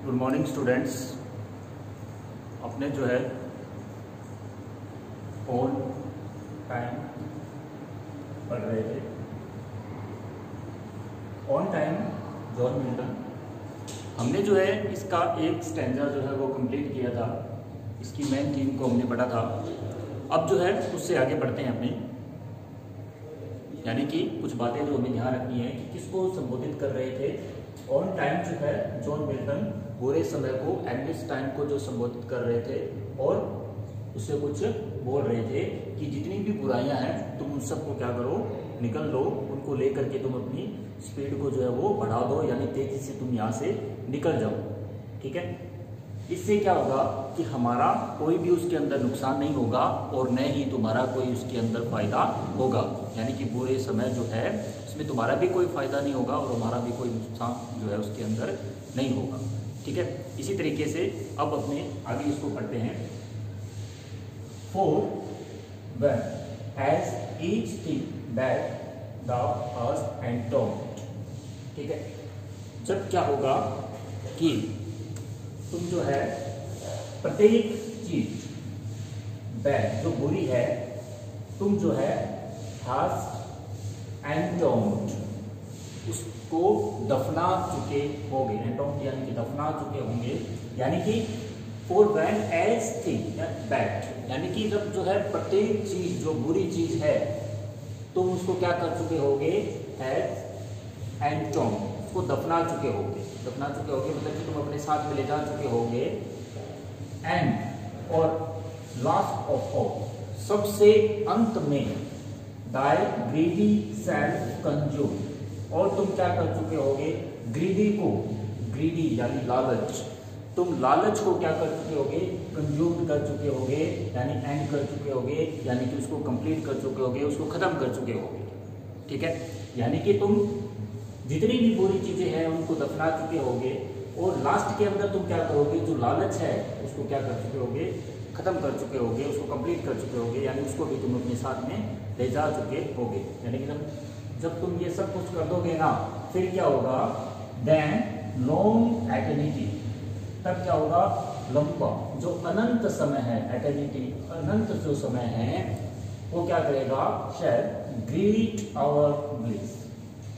Good morning students. अपने जो है ऑन टाइम पढ़ रहे थे। On time John Milton. हमने जो है इसका एक स्टैंजा जो है वो कंप्लीट किया था। इसकी मेन थीम को हमने पढ़ा था। अब जो है उससे आगे बढ़ते हैं अपनी, यानी कि कुछ बातें जो हमें ध्यान रखनी है कि किसको संबोधित कर रहे थे। ऑन टाइम जो है जॉन मिल्टन बुरे समय को, एंडिस टाइम को जो संबोधित कर रहे थे और उससे कुछ बोल रहे थे कि जितनी भी बुराइयां हैं तुम उन सबको क्या करो, निकल लो, उनको लेकर के तुम अपनी स्पीड को जो है वो बढ़ा दो, यानी तेजी से तुम यहाँ से निकल जाओ। ठीक है, इससे क्या होगा कि हमारा कोई भी उसके अंदर नुकसान नहीं होगा और न ही तुम्हारा कोई उसके अंदर फायदा होगा। यानी कि बुरे समय जो है उसमें तुम्हारा भी कोई फायदा नहीं होगा और हमारा भी कोई नुकसान जो है उसके अंदर नहीं होगा। ठीक है, इसी तरीके से अब अपने आगे इसको पढ़ते हैं। For when as each thing that thou hast and don't। ठीक है, जब क्या होगा कि तुम जो है प्रत्येक चीज बैड जो बुरी है तुम जो है hast and don't उसको दफना चुके होगे। एंटोम यानी कि दफना चुके होंगे, यानी कि for when as thing bad, यानी कि जब जो है प्रत्येक चीज जो बुरी चीज है तुम उसको क्या कर चुके होगे, हैज एंड टॉम उसको दफना चुके होगे। दफना चुके होगे मतलब कि तुम अपने साथ में ले जा चुके होगे। एंड और लास्ट ऑफ ऑल सबसे अंत में दाई ग्रीडी सेल्फ कंज्यूम, और तुम क्या कर चुके होगे, ग्रीडी को, ग्रीडी यानी लालच, तुम लालच को क्या कर चुके होगे, कंज्यूम कर चुके होगे, यानी एंड कर चुके होगे, यानी कि उसको कंप्लीट कर चुके होगे, उसको खत्म कर चुके होगे। ठीक है, यानी कि तुम जितनी भी बुरी चीजें हैं उनको दफना चुके होगे और लास्ट के अंदर तुम क्या करोगे, जो लालच है उसको क्या कर चुके होगे, खत्म कर चुके होगे, उसको कंप्लीट कर चुके होगे, यानी उसको भी तुम अपने साथ में ले जा चुके होगे। यानी कि जब तुम ये सब कुछ कर दोगे ना, फिर क्या होगा, देन लॉन्ग एटर्निटी, तब क्या होगा, लंबा जो अनंत समय है, एटर्निटी अनंत जो समय है वो क्या करेगा, शायद ग्रीट आवर ब्लिस,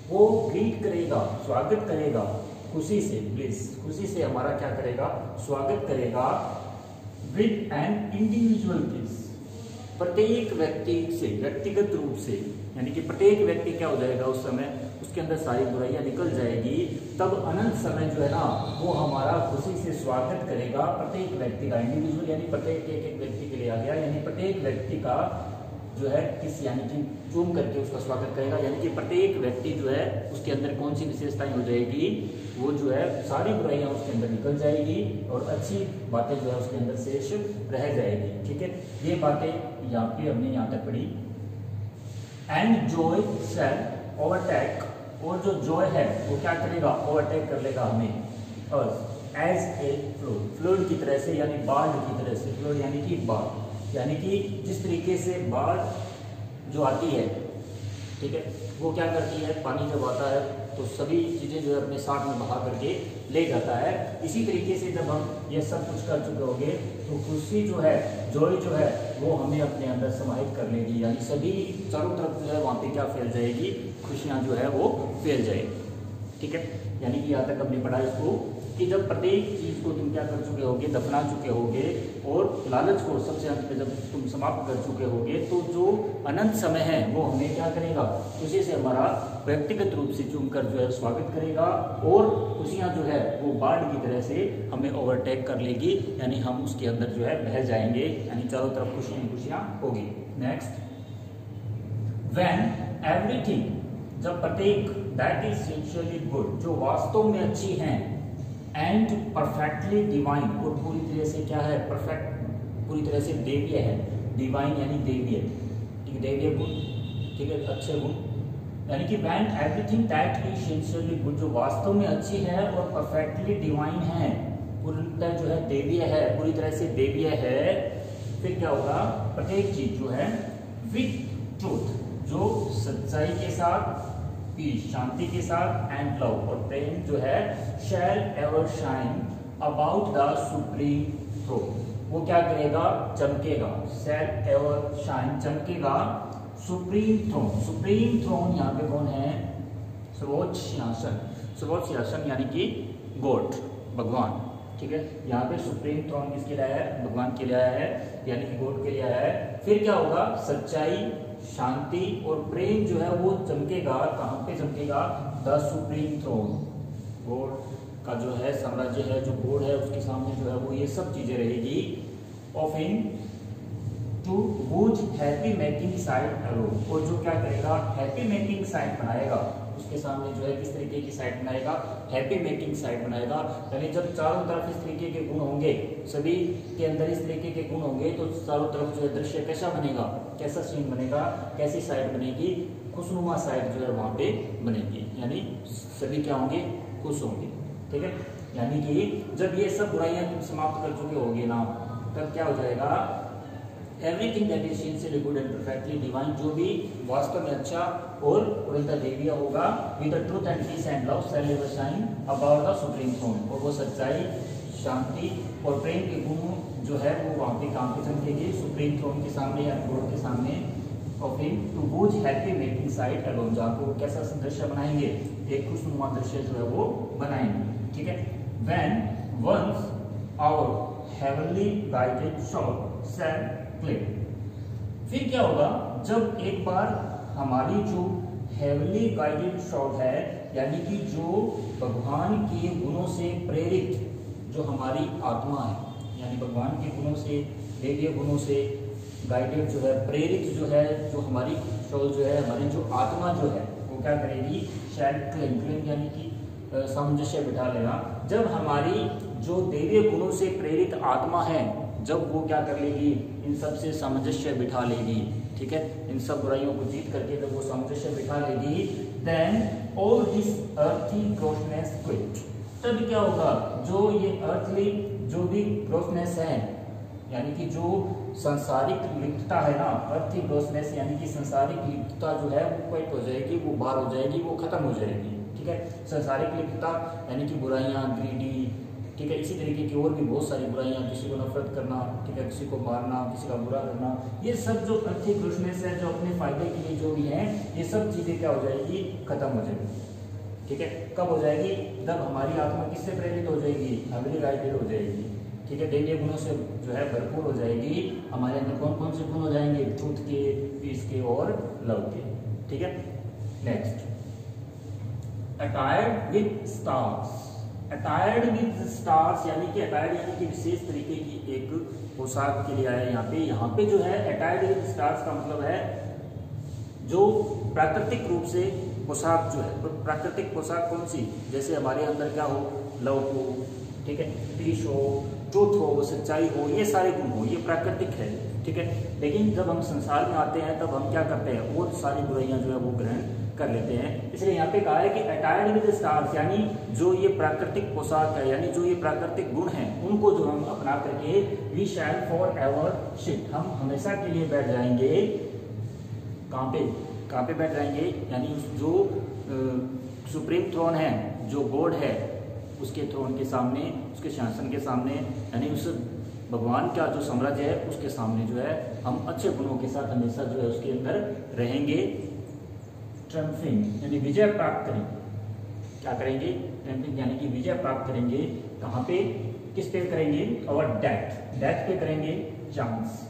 वो ग्रीट करेगा, स्वागत करेगा खुशी से, ब्लिस खुशी से हमारा क्या करेगा, स्वागत करेगा, विद एन इंडिविजुअल ब्लिस प्रत्येक व्यक्ति से, व्यक्तिगत रूप से, यानी कि प्रत्येक व्यक्ति क्या हो जाएगा उस समय, उसके अंदर सारी बुराइयां निकल जाएगी। तब अनंत समय जो है ना वो हमारा खुशी से स्वागत करेगा प्रत्येक व्यक्ति का, इंडिविजुअल यानी प्रत्येक एक व्यक्ति के लिए आ गया, यानी प्रत्येक व्यक्ति का जो है किस, यानी कि चूम करके उसका स्वागत करेगा। यानी कि प्रत्येक व्यक्ति जो है उसके अंदर कौन सी विशेषताएं हो जाएगी, वो जो है सारी बुराइयां उसके अंदर निकल जाएगी और अच्छी बातें जो है उसके अंदर शेष रह जाएगी। ठीक है, ये बातें यहाँ पे हमने यहाँ तक पढ़ी। एंड जॉय शैल ओवरटेक, और जो जॉय है वो क्या करेगा, ओवरटेक कर लेगा हमें, और एज ए फ्लूड, फ्लूड की तरह से, यानी बाढ़ की तरह से, फ्लूड यानी कि बाढ़, यानी कि जिस तरीके से बाढ़ जो आती है, ठीक है, वो क्या करती है, पानी जब आता है तो सभी चीजें जो है अपने साथ में बहा करके ले जाता है। इसी तरीके से जब हम ये सब कुछ कर चुके होंगे तो खुशी जो है, जॉय जो है वो हमें अपने अंदर समाहित कर लेगी, यानी सभी चारों तरफ जो है वहाँ पे क्या फैल जाएगी, खुशियाँ जो है वो फैल जाएगी। ठीक है, यानी कि यहाँ तक हमने पढ़ा इसको कि जब प्रत्येक चीज को तुम क्या कर चुके होगे, दफना चुके होगे और लालच को सबसे अंत में जब तुम समाप्त कर चुके होगे तो जो अनंत समय है वो हमें क्या करेगा, खुशी से हमारा व्यक्तिगत रूप से चूमकर जो है स्वागत करेगा और खुशियां जो है वो बाढ़ की तरह से हमें ओवरटेक कर लेगी, यानी हम उसके अंदर जो है बह जाएंगे, यानी चारों तरफ खुशियां खुशियां होगी। नेक्स्ट, व्हेन एवरीथिंग, जब प्रत्येक दैट इज सिंसियरली गुड, जो वास्तव में अच्छी हैं, एंड परफेक्टली डिवाइन, और पूरी तरह से क्या है, परफेक्ट पूरी तरह से देवीय है, डिवाइन यानी देवीय, ठीक है, देवीय गुण, ठीक है, अच्छे गुण, यानी कि when everything that is sincerely good, जो वास्तव में अच्छी है और परफेक्टली डिवाइन है, पूरी जो है देवीय है, पूरी तरह से देवीय है, फिर क्या होगा, प्रत्येक चीज जो है विद ट्रूथ, जो सच्चाई के साथ, पीस शांति के साथ, एंड लव और प्रेम जो है, shall ever shine about the supreme throne, वो क्या करेगा, चमकेगा, सेल एवर शाइन, चमकेगा सुप्रीम थ्रोन। सुप्रीम थ्रोन यहाँ पे कौन है, सर्वोच्च सिंहासन, सर्वोच्च सिंहासन यानी कि गॉड, भगवान, ठीक है। यहाँ पे सुप्रीम थ्रोन किसके लिए है, भगवान के लिए आया है, यानी कि गॉड के लिए आया है। फिर क्या होगा, सच्चाई, शांति और प्रेम जो है वो चमकेगा, कहाँ पे चमकेगा, द सुप्रीम थ्रोन, गॉड का जो है साम्राज्य है, जो गॉड है उसके सामने जो है वो ये सब चीजें रहेगी। Of in to whose happy making sight alone, और जो क्या करेगा, हैप्पी मेकिंग साइट बनाएगा, उसके सामने जो है किस तरीके की साइट बनाएगा, हैप्पी मेकिंग साइट बनाएगा। यानी जब चारों तरफ इस तरीके के गुण होंगे, सभी के अंदर इस तरीके के गुण होंगे, तो चारों तरफ जो है दृश्य कैसा बनेगा, कैसा सीन बनेगा, कैसी साइट बनेगी, खुशनुमा साइट जो है वहां पे बनेगी, यानी सभी क्या होंगे, खुश होंगे, ठीक है। यानी कि जब ये सब बुराइयां तुम समाप्त कर चुके होगे ना, तब क्या हो जाएगा, everything that is sincerely good and perfectly divine, जो भी वास्तव में अच्छा और पूर्णतः दैवीय होगा, with the truth and peace and love shall ever shine about the supreme throne, और वो सच्चाई, शांति और प्रेम के गुण जो है वो वहां पे काम पे चमकेगी, सुप्रीम थ्रोन के सामने या गॉड के सामने। Of him to whose happy making sight alone, जहाँ को कैसा दृश्य बनाएंगे, एक खुशनुमा दृश्य जो है वो बनाएंगे, ठीक है। When once our heavenly guided shot shall click, फिर क्या होगा, जब एक बार हमारी जो हेवनली गाइडेड शॉट है, यानी कि जो भगवान के गुणों से प्रेरित जो हमारी आत्मा है, यानी भगवान के गुणों से, दैवीय गुणों से गाइडेड जो है, प्रेरित जो है, जो हमारी सोल जो है, हमारी जो आत्मा जो है वो क्या करेगी, शैल क्लेम, क्लेम यानी कि सामंजस्य बिठा लेना। जब हमारी जो दैवीय गुणों से प्रेरित आत्मा है, जब वो क्या कर लेगी, इन सब से सामंजस्य बिठा लेगी, ठीक है, इन सब बुराइयों को जीत करके जब वो सामंजस्य बिठा लेगी, then all this earthly grossness quit, तब क्या होगा, जो ये अर्थली जो भी ग्रोसनेस है, यानी कि जो संसारिक लिप्तता है ना, अर्थली ग्रोसनेस यानी कि संसारिक लिप्तता जो है वो क्विट हो जाएगी, वो बाहर हो जाएगी, वो खत्म हो जाएगी, ठीक है। संसारिक लिप्तता यानी कि बुराइयां, ग्रीडी, ठीक है, इसी तरीके की और भी बहुत सारी बुराइयां, किसी को नफरत करना, ठीक है, किसी को मारना, किसी का बुरा करना, ये सब जो अर्थी ग्रोसनेस है, जो अपने फायदे के लिए जो भी है, ये सब चीजें क्या हो जाएगी, खत्म हो जाएगी, ठीक है। कब हो जाएगी, जब हमारी आत्मा किससे प्रेरित हो जाएगी, हेवनली गाइडेड हो जाएगी, ठीक है, दैवीय गुणों से जो है भरपूर हो जाएगी। हमारे अंदर कौन कौन से गुण हो जाएंगे, ट्रूथ के, पीस के और लव के, ठीक है। Next, attired with stars, attired with stars यानी कि अटायर्ड यानी कि विशेष तरीके की एक पोशाक के लिए आया यहाँ पे जो है अटायर्ड विद स्टार्स का मतलब है जो प्राकृतिक रूप से पोशाक जो है, तो प्राकृतिक पोशाक कौन सी, जैसे हमारे अंदर क्या हो, लव हो, ठीक है, पीस हो, ट्रूथ हो, सच्चाई हो, ये सारे गुण हो, ये प्राकृतिक है, ठीक है। लेकिन जब हम संसार में आते हैं तब हम क्या करते हैं, वो सारी बुराइयां जो है वो ग्रहण कर लेते हैं। इसलिए यहाँ पे कहा है कि अटायर्ड विद स्टार्स, यानी जो ये प्राकृतिक पोशाक है, यानी जो ये प्राकृतिक गुण हैं, उनको जो हम अपना करके we shall for ever sit, हम हमेशा के लिए बैठ जाएंगे, कहाँ पे बैठ जाएंगे, यानी जो सुप्रीम थ्रोन है, जो गॉड है, उसके थ्रोन के सामने, उसके शासन के सामने, यानी उस भगवान का जो साम्राज्य है उसके सामने जो है हम अच्छे गुणों के साथ हमेशा जो है उसके अंदर रहेंगे। ट्रम्फिंग यानी विजय प्राप्त करेंगे, क्या करेंगे, ट्रम्फिंग यानी कि विजय प्राप्त करेंगे, कहाँ पे, किस पे करेंगे, और डेथ पे करेंगे, चांस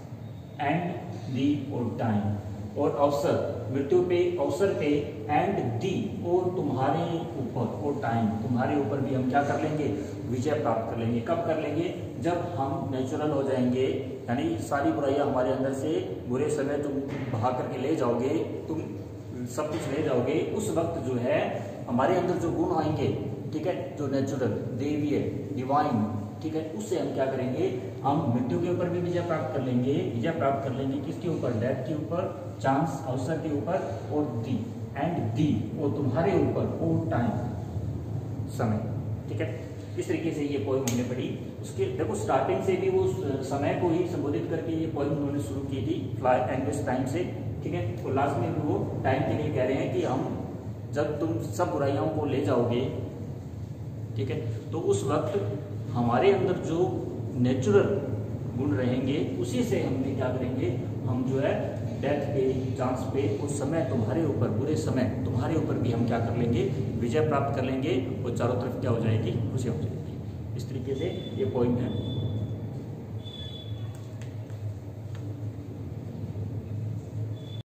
एंड दी और टाइम, और अवसर, मृत्यु पे, अवसर पे, एंड दी और तुम्हारे ऊपर, और टाइम, तुम्हारे ऊपर भी हम क्या कर लेंगे, विजय प्राप्त कर लेंगे। कब कर लेंगे, जब हम नेचुरल हो जाएंगे, यानी सारी बुराइयां हमारे अंदर से बुरे समय तुम बहा करके ले जाओगे, तुम सब कुछ ले जाओगे, उस वक्त जो है हमारे अंदर जो गुण आएंगे, ठीक है, जो नेचुरल, देवीय, डिवाइन, ठीक है, उससे हम क्या करेंगे, हम मृत्यु के ऊपर भी विजय प्राप्त कर लेंगे। विजय प्राप्त कर लेंगे किसके ऊपर, डेथ के ऊपर, चांस, अवसर के ऊपर, और दी एंड दी और तुम्हारे ऊपर, और टाइम, समय, ठीक है। इस तरीके से ये पोएम हमने पढ़ी। उसके देखो स्टार्टिंग से भी वो समय को ही संबोधित करके ये पोएम उन्होंने शुरू की थी, फ्लाई एंड दिस टाइम से, ठीक है। और लास्ट में वो टाइम के लिए कह रहे हैं कि हम जब तुम सब बुराइयों को ले जाओगे, ठीक है। तो उस वक्त हमारे अंदर जो नेचुरल गुण रहेंगे उसी से हमने क्या करेंगे, हम जो है डेथ पे, चांस पे, उस समय तुम्हारे ऊपर, बुरे समय तुम्हारे ऊपर भी हम क्या कर लेंगे, विजय प्राप्त कर लेंगे और चारों तरफ क्या हो जाएगी, खुशियाँ हो जाएगी। इस तरीके से ये पॉइंट है।